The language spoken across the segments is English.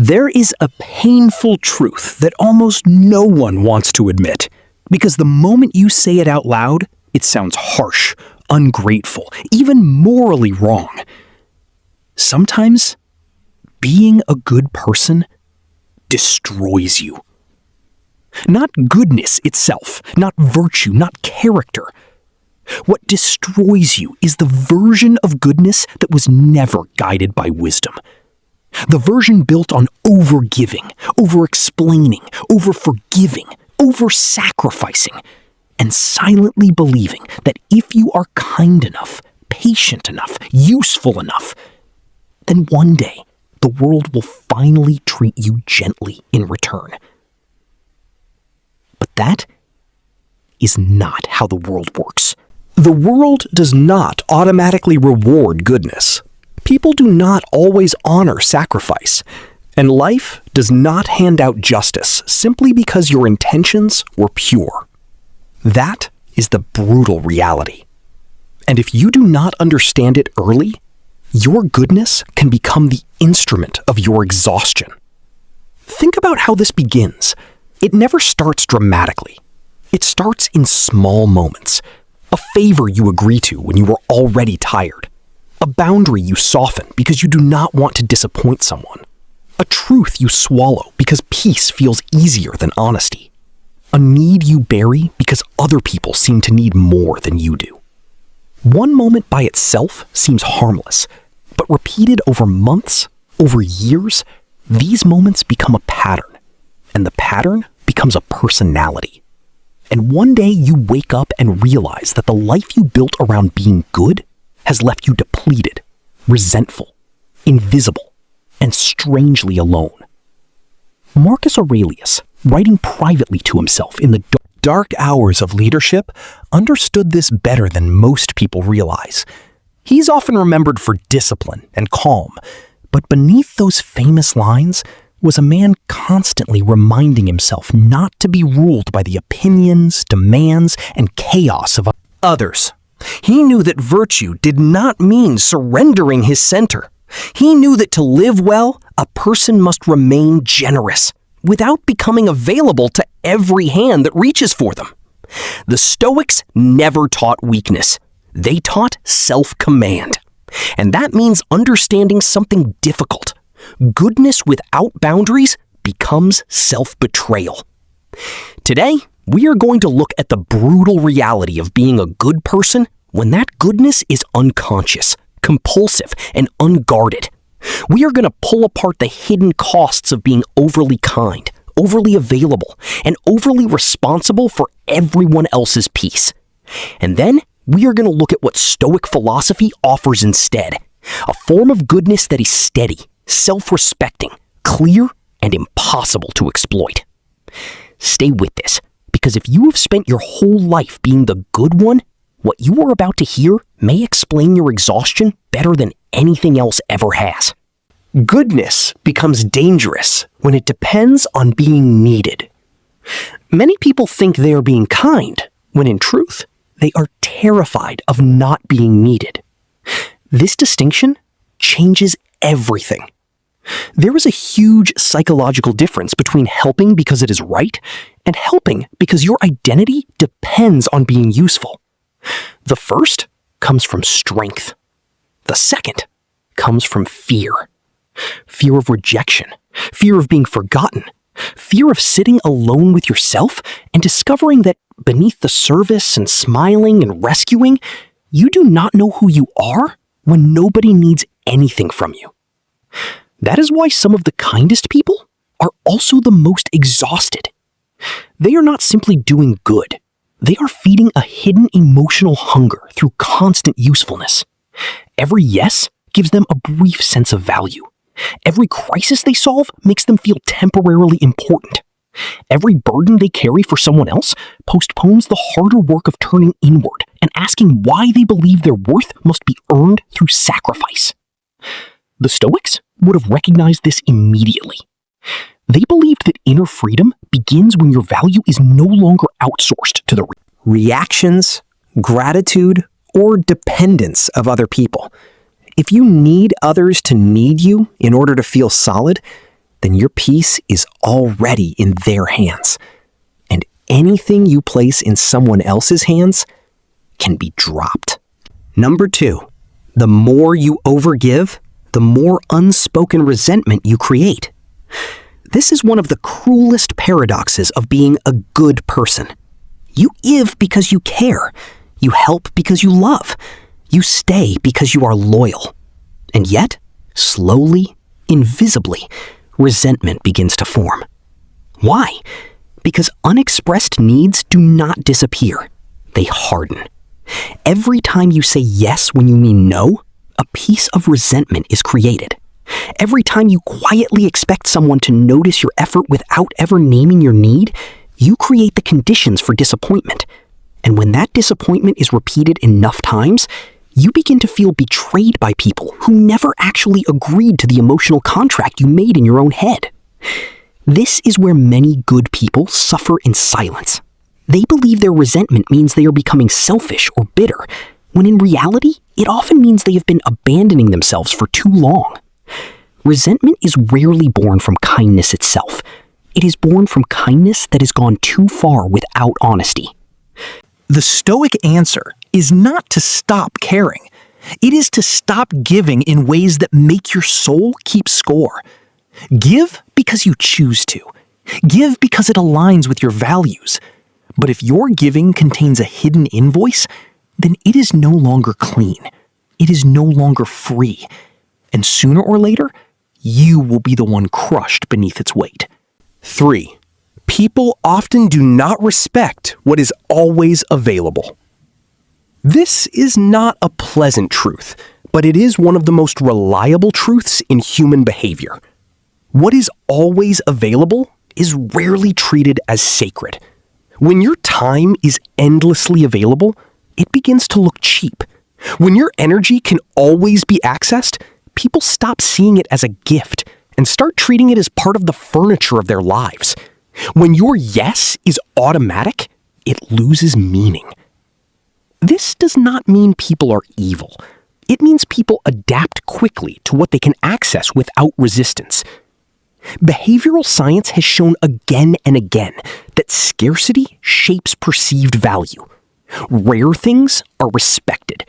There is a painful truth that almost no one wants to admit, because the moment you say it out loud, it sounds harsh, ungrateful, even morally wrong. Sometimes, being a good person destroys you. Not goodness itself, not virtue, not character. What destroys you is the version of goodness that was never guided by wisdom. The version built on over-giving, over-explaining, over-forgiving, over-sacrificing, and silently believing that if you are kind enough, patient enough, useful enough, then one day the world will finally treat you gently in return. But that is not how the world works. The world does not automatically reward goodness. People do not always honor sacrifice. And life does not hand out justice simply because your intentions were pure. That is the brutal reality. And if you do not understand it early, your goodness can become the instrument of your exhaustion. Think about how this begins. It never starts dramatically. It starts in small moments. A favor you agree to when you were already tired. A boundary you soften because you do not want to disappoint someone. A truth you swallow because peace feels easier than honesty. A need you bury because other people seem to need more than you do. One moment by itself seems harmless, but repeated over months, over years, these moments become a pattern, and the pattern becomes a personality. And one day you wake up and realize that the life you built around being good has left you depleted, resentful, invisible, and strangely alone. Marcus Aurelius, writing privately to himself in the dark hours of leadership, understood this better than most people realize. He's often remembered for discipline and calm, but beneath those famous lines was a man constantly reminding himself not to be ruled by the opinions, demands, and chaos of others. He knew that virtue did not mean surrendering his center. He knew that to live well, a person must remain generous, without becoming available to every hand that reaches for them. The Stoics never taught weakness. They taught self-command. And that means understanding something difficult. Goodness without boundaries becomes self-betrayal. Today, we are going to look at the brutal reality of being a good person when that goodness is unconscious, compulsive, and unguarded. We are going to pull apart the hidden costs of being overly kind, overly available, and overly responsible for everyone else's peace. And then we are going to look at what Stoic philosophy offers instead, a form of goodness that is steady, self-respecting, clear, and impossible to exploit. Stay with this, because if you have spent your whole life being the good one, what you are about to hear may explain your exhaustion better than anything else ever has. Goodness becomes dangerous when it depends on being needed. Many people think they are being kind, when in truth, they are terrified of not being needed. This distinction changes everything. There is a huge psychological difference between helping because it is right and helping because your identity depends on being useful. The first comes from strength. The second comes from fear. Fear of rejection, fear of being forgotten, fear of sitting alone with yourself and discovering that beneath the service and smiling and rescuing, you do not know who you are when nobody needs anything from you. That is why some of the kindest people are also the most exhausted. They are not simply doing good. They are feeding a hidden emotional hunger through constant usefulness. Every yes gives them a brief sense of value. Every crisis they solve makes them feel temporarily important. Every burden they carry for someone else postpones the harder work of turning inward and asking why they believe their worth must be earned through sacrifice. The Stoics would have recognized this immediately. They believed that inner freedom begins when your value is no longer outsourced to the reactions, gratitude, or dependence of other people. If you need others to need you in order to feel solid, then your peace is already in their hands. And anything you place in someone else's hands can be dropped. Number 2, the more you overgive, the more unspoken resentment you create. This is one of the cruelest paradoxes of being a good person. You give because you care. You help because you love. You stay because you are loyal. And yet, slowly, invisibly, resentment begins to form. Why? Because unexpressed needs do not disappear. They harden. Every time you say yes when you mean no, a piece of resentment is created. Every time you quietly expect someone to notice your effort without ever naming your need, you create the conditions for disappointment. And when that disappointment is repeated enough times, you begin to feel betrayed by people who never actually agreed to the emotional contract you made in your own head. This is where many good people suffer in silence. They believe their resentment means they are becoming selfish or bitter, when in reality, it often means they have been abandoning themselves for too long. Resentment is rarely born from kindness itself. It is born from kindness that has gone too far without honesty. The Stoic answer is not to stop caring. It is to stop giving in ways that make your soul keep score. Give because you choose to. Give because it aligns with your values. But if your giving contains a hidden invoice, then it is no longer clean. It is no longer free. And sooner or later, you will be the one crushed beneath its weight. 3. People often do not respect what is always available. This is not a pleasant truth, but it is one of the most reliable truths in human behavior. What is always available is rarely treated as sacred. When your time is endlessly available, it begins to look cheap. When your energy can always be accessed, people stop seeing it as a gift and start treating it as part of the furniture of their lives. When your yes is automatic, it loses meaning. This does not mean people are evil. It means people adapt quickly to what they can access without resistance. Behavioral science has shown again and again that scarcity shapes perceived value. Rare things are respected.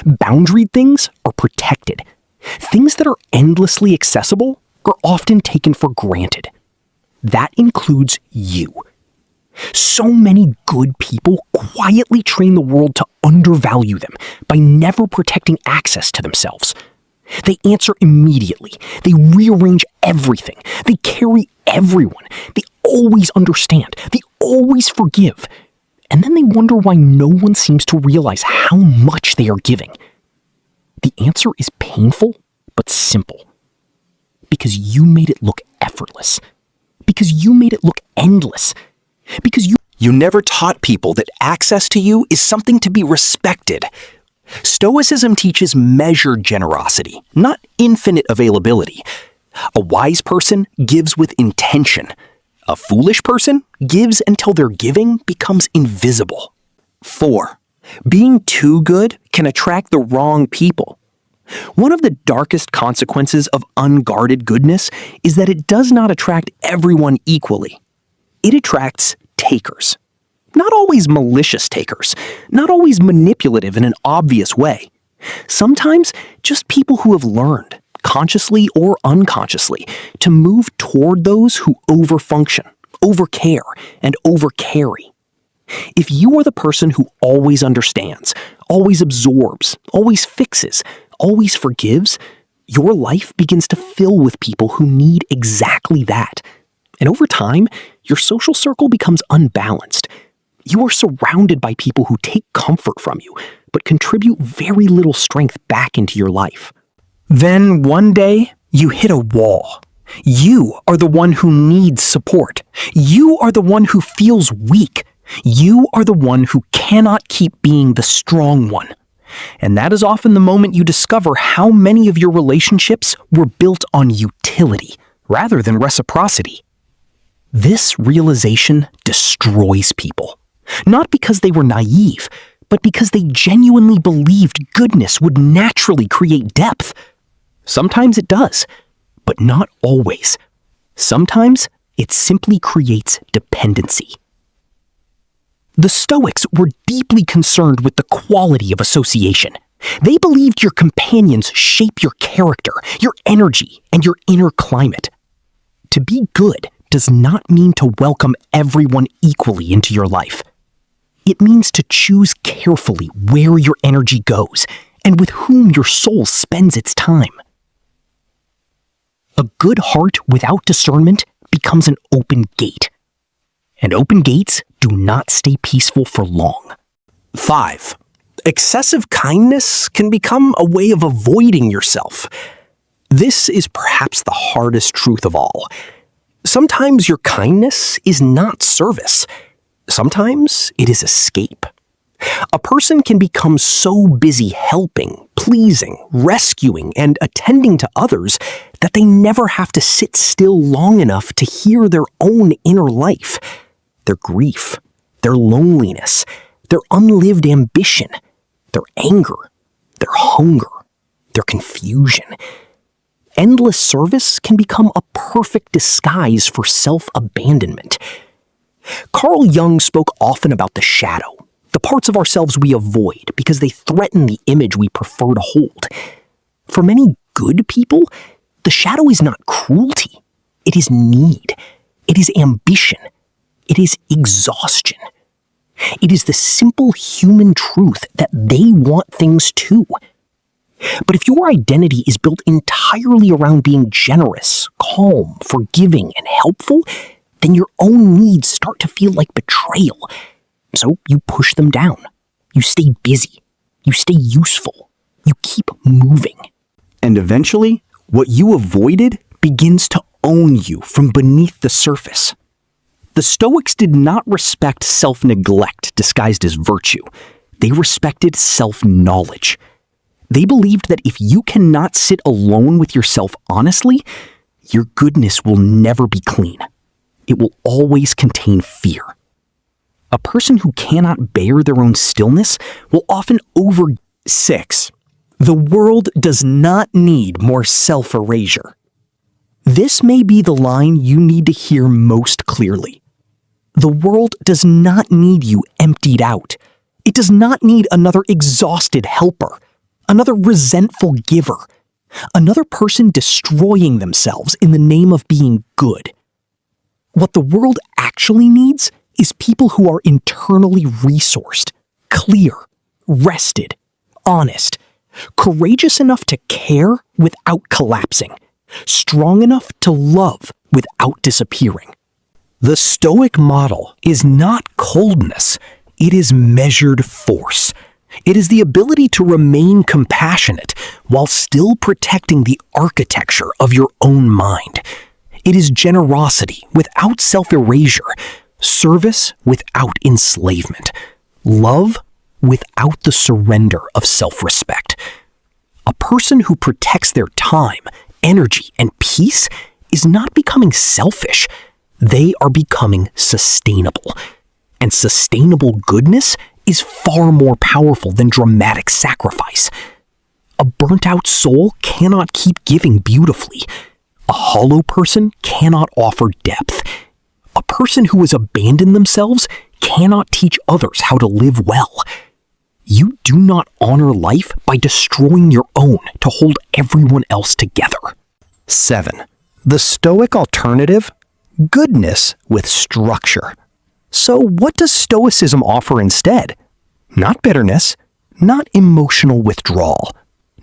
Boundaried things are protected. Things that are endlessly accessible are often taken for granted. That includes you. So many good people quietly train the world to undervalue them by never protecting access to themselves. They answer immediately. They rearrange everything. They carry everyone. They always understand. They always forgive. And then they wonder why no one seems to realize how much they are giving. The answer is painful, but simple. Because you made it look effortless. Because you made it look endless. Because you never taught people that access to you is something to be respected. Stoicism teaches measured generosity, not infinite availability. A wise person gives with intention. A foolish person gives until their giving becomes invisible. 4. Being too good can attract the wrong people. One of the darkest consequences of unguarded goodness is that it does not attract everyone equally. It attracts takers. Not always malicious takers, not always manipulative in an obvious way. Sometimes just people who have learned, consciously or unconsciously, to move toward those who overfunction, overcare, and overcarry. If you are the person who always understands, always absorbs, always fixes, always forgives, your life begins to fill with people who need exactly that. And over time, your social circle becomes unbalanced. You are surrounded by people who take comfort from you, but contribute very little strength back into your life. Then one day, you hit a wall. You are the one who needs support. You are the one who feels weak. You are the one who cannot keep being the strong one. And that is often the moment you discover how many of your relationships were built on utility rather than reciprocity. This realization destroys people. Not because they were naive, but because they genuinely believed goodness would naturally create depth. Sometimes it does, but not always. Sometimes it simply creates dependency. The Stoics were deeply concerned with the quality of association. They believed your companions shape your character, your energy, and your inner climate. To be good does not mean to welcome everyone equally into your life. It means to choose carefully where your energy goes and with whom your soul spends its time. A good heart without discernment becomes an open gate, and open gates do not stay peaceful for long. 5. Excessive kindness can become a way of avoiding yourself. This is perhaps the hardest truth of all. Sometimes your kindness is not service. Sometimes it is escape. A person can become so busy helping, pleasing, rescuing, and attending to others that they never have to sit still long enough to hear their own inner life, their grief, their loneliness, their unlived ambition, their anger, their hunger, their confusion. Endless service can become a perfect disguise for self-abandonment. Carl Jung spoke often about the shadow, the parts of ourselves we avoid because they threaten the image we prefer to hold. For many good people, the shadow is not cruelty. It is need. It is ambition. It is exhaustion. It is the simple human truth that they want things too. But if your identity is built entirely around being generous, calm, forgiving, and helpful, then your own needs start to feel like betrayal. So you push them down. You stay busy. You stay useful. You keep moving. And eventually, what you avoided begins to own you from beneath the surface. The Stoics did not respect self-neglect disguised as virtue. They respected self-knowledge. They believed that if you cannot sit alone with yourself honestly, your goodness will never be clean. It will always contain fear. A person who cannot bear their own stillness will often 6. The world does not need more self-erasure. This may be the line you need to hear most clearly. The world does not need you emptied out. It does not need another exhausted helper, another resentful giver, another person destroying themselves in the name of being good. What the world actually needs is people who are internally resourced, clear, rested, honest, courageous enough to care without collapsing, strong enough to love without disappearing. The Stoic model is not coldness, it is measured force. It is the ability to remain compassionate while still protecting the architecture of your own mind. It is generosity without self-erasure, service without enslavement, love without the surrender of self-respect. A person who protects their time, energy, and peace is not becoming selfish. They are becoming sustainable. And sustainable goodness is far more powerful than dramatic sacrifice. A burnt-out soul cannot keep giving beautifully. A hollow person cannot offer depth. A person who has abandoned themselves cannot teach others how to live well. You do not honor life by destroying your own to hold everyone else together. 7. The Stoic alternative: goodness with structure. So what does Stoicism offer instead? Not bitterness, not emotional withdrawal,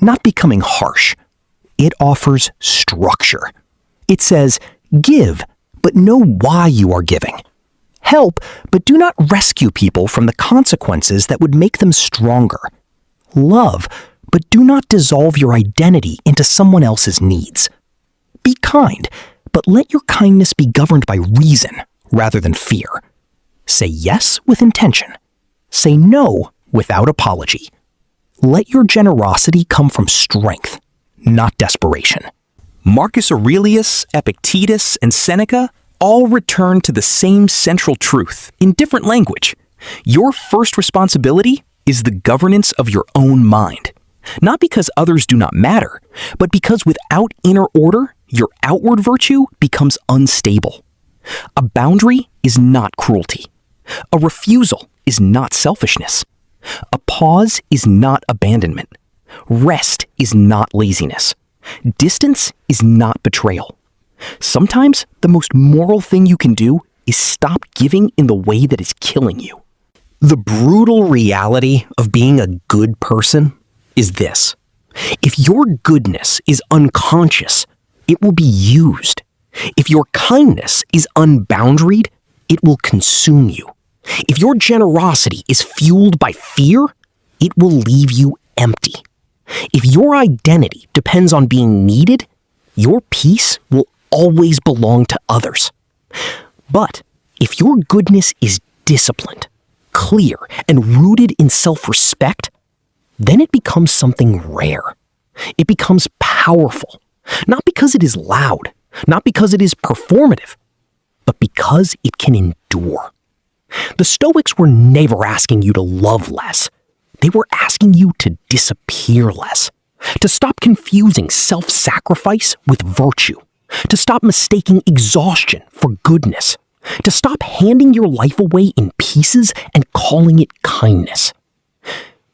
not becoming harsh. It offers structure. It says, give, but know why you are giving. Help, but do not rescue people from the consequences that would make them stronger. Love, but do not dissolve your identity into someone else's needs. Be kind, but let your kindness be governed by reason rather than fear. Say yes with intention. Say no without apology. Let your generosity come from strength, not desperation. Marcus Aurelius, Epictetus, and Seneca all return to the same central truth in different language. Your first responsibility is the governance of your own mind. Not because others do not matter, but because without inner order, your outward virtue becomes unstable. A boundary is not cruelty. A refusal is not selfishness. A pause is not abandonment. Rest is not laziness. Distance is not betrayal. Sometimes the most moral thing you can do is stop giving in the way that is killing you. The brutal reality of being a good person is this. If your goodness is unconscious, it will be used. If your kindness is unboundaried, it will consume you. If your generosity is fueled by fear, it will leave you empty. If your identity depends on being needed, your peace will always belong to others. But if your goodness is disciplined, clear, and rooted in self-respect, then it becomes something rare. It becomes powerful, not because it is loud, not because it is performative, but because it can endure. The Stoics were never asking you to love less. They were asking you to disappear less, to stop confusing self-sacrifice with virtue, to stop mistaking exhaustion for goodness, to stop handing your life away in pieces and calling it kindness.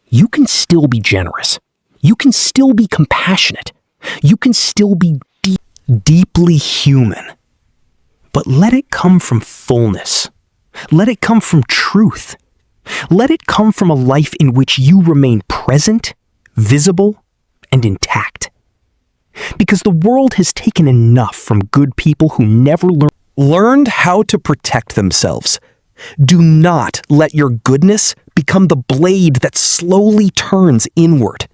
You can still be generous. You can still be compassionate. You can still be deeply human. But let it come from fullness. Let it come from truth. Let it come from a life in which you remain present, visible, and intact. Because the world has taken enough from good people who never learned how to protect themselves. Do not let your goodness become the blade that slowly turns inward.